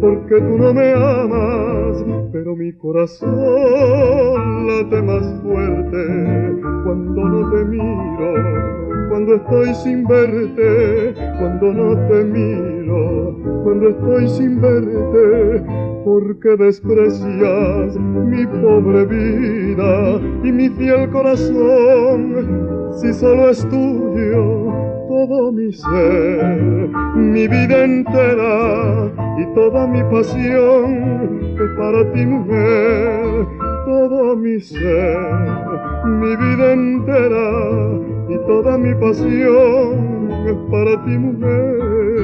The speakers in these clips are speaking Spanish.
porque tú no me amas, pero mi corazón late más fuerte cuando no te miro, cuando estoy sin verte, cuando no te miro, cuando estoy sin verte, porque desprecias mi pobre vida y mi fiel corazón, si solo es tuyo todo mi ser, mi vida entera y toda mi pasión es para ti, mujer, todo mi ser, mi vida entera y toda mi pasión es para ti, mujer.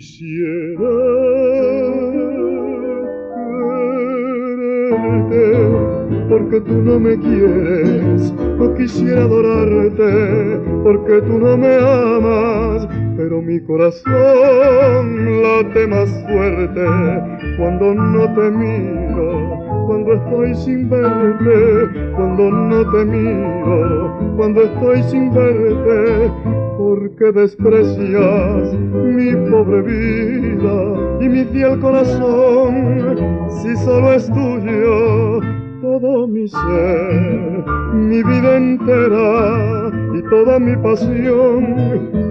Quisiera quererte porque tú no me quieres, no quisiera adorarte porque tú no me amas, pero mi corazón late más fuerte cuando no te miro, cuando estoy sin verte, cuando no te miro, cuando estoy sin verte, porque desprecias mi pobre vida y mi fiel corazón, si solo es tuyo todo mi ser, mi vida entera y toda mi pasión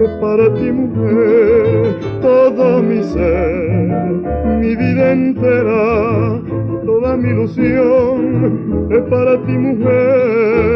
es para ti, mujer, todo mi ser, mi vida entera y toda mi ilusión es para ti, mujer.